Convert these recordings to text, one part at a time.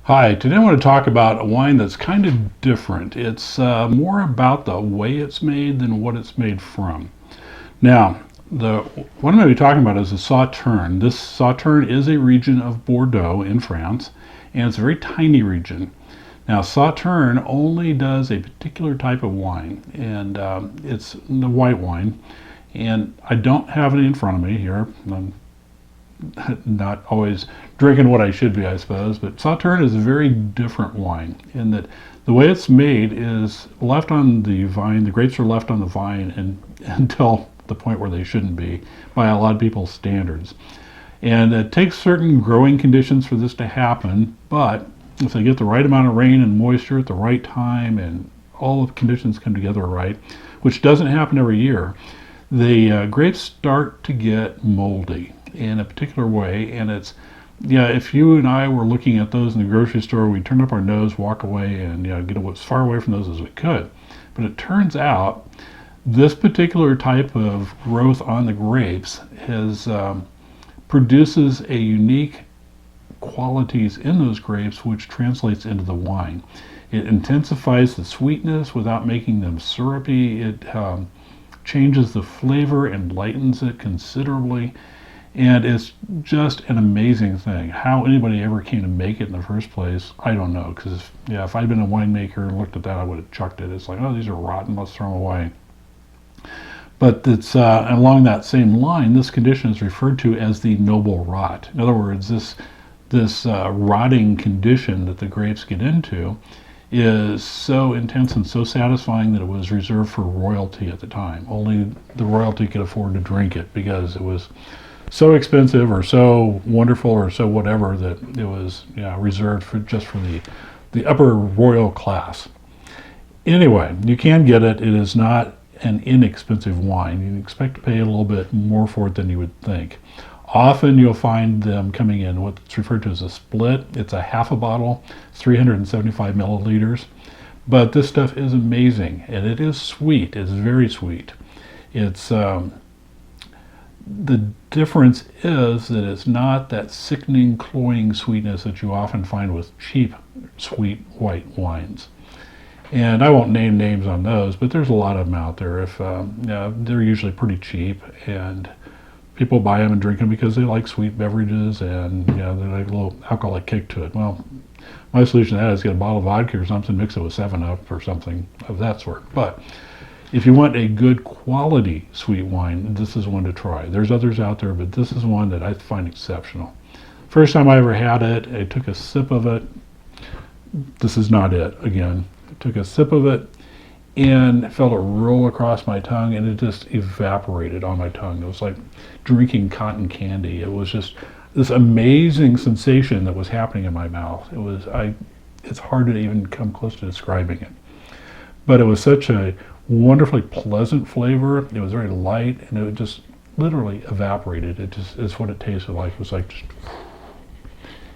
Hi, today I want to talk about a wine that's kind of different. It's more about the way it's made than what it's made from. Now, what I'm going to be talking about is the Sauternes. This Sauternes is a region of Bordeaux in France, and it's a very tiny region. Now, Sauternes only does a particular type of wine, and it's the white wine. And I don't have it in front of me here. I'm not always drinking what I should be, I suppose. But Sauternes is a very different wine in that the way it's made is left on the vine. The grapes are left on the vine until the point where they shouldn't be by a lot of people's standards. And it takes certain growing conditions for this to happen, but if they get the right amount of rain and moisture at the right time and all the conditions come together right, which doesn't happen every year, the grapes start to get moldy in a particular way. And it's, yeah, if you and I were looking at those in the grocery store, we'd turn up our nose, walk away, and get as far away from those as we could. But it turns out this particular type of growth on the grapes produces a unique qualities in those grapes which translates into the wine. It intensifies the sweetness without making them syrupy. It changes the flavor and lightens it considerably. And it's just an amazing thing. How anybody ever came to make it in the first place, I don't know. Because, if I'd been a winemaker and looked at that, I would have chucked it. It's like, oh, these are rotten, let's throw them away. But it's along that same line, this condition is referred to as the noble rot. In other words, this rotting condition that the grapes get into is so intense and so satisfying that it was reserved for royalty at the time. Only the royalty could afford to drink it because it was so expensive or so wonderful or so whatever that it was reserved for just for the upper royal class. Anyway, you can get it. It is not an inexpensive wine. You expect to pay a little bit more for it than you would think. Often you'll find them coming in what's referred to as a split. It's a half a bottle, 375 milliliters. But this stuff is amazing, and it is sweet. It's very sweet. It's the difference is that it's not that sickening, cloying sweetness that you often find with cheap, sweet white wines. And I won't name names on those, but there's a lot of them out there. They're usually pretty cheap, and people buy them and drink them because they like sweet beverages and they like a little alcoholic kick to it. Well, my solution to that is get a bottle of vodka or something, mix it with 7-Up or something of that sort. But if you want a good quality sweet wine, this is one to try. There's others out there, but this is one that I find exceptional. First time I ever had it, I took a sip of it. This is not it, again. I took a sip of it and felt it roll across my tongue, and it just evaporated on my tongue. It was like drinking cotton candy. It was just this amazing sensation that was happening in my mouth. It's hard to even come close to describing it. But it was such a wonderfully pleasant flavor. It was very light, and it just literally evaporated. It just is what it tasted like. It was like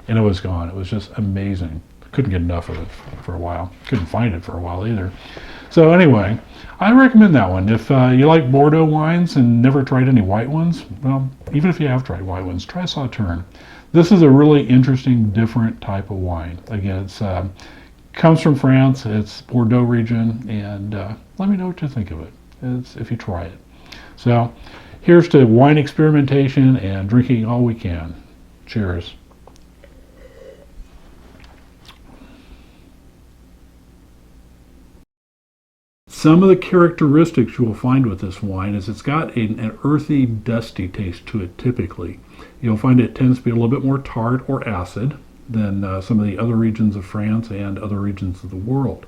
and it was gone. It was just amazing. Couldn't get enough of it for a while. Couldn't find it for a while either. So anyway, I recommend that one. If you like Bordeaux wines and never tried any white ones, well, even if you have tried white ones, try Sauternes. This is a really interesting, different type of wine. Again, it's comes from France. It's Bordeaux region, and let me know what you think of it if you try it. So here's to wine experimentation and drinking all we can. Cheers. Some of the characteristics you will find with this wine is it's got an earthy, dusty taste to it typically. You'll find it tends to be a little bit more tart or acid than some of the other regions of France and other regions of the world.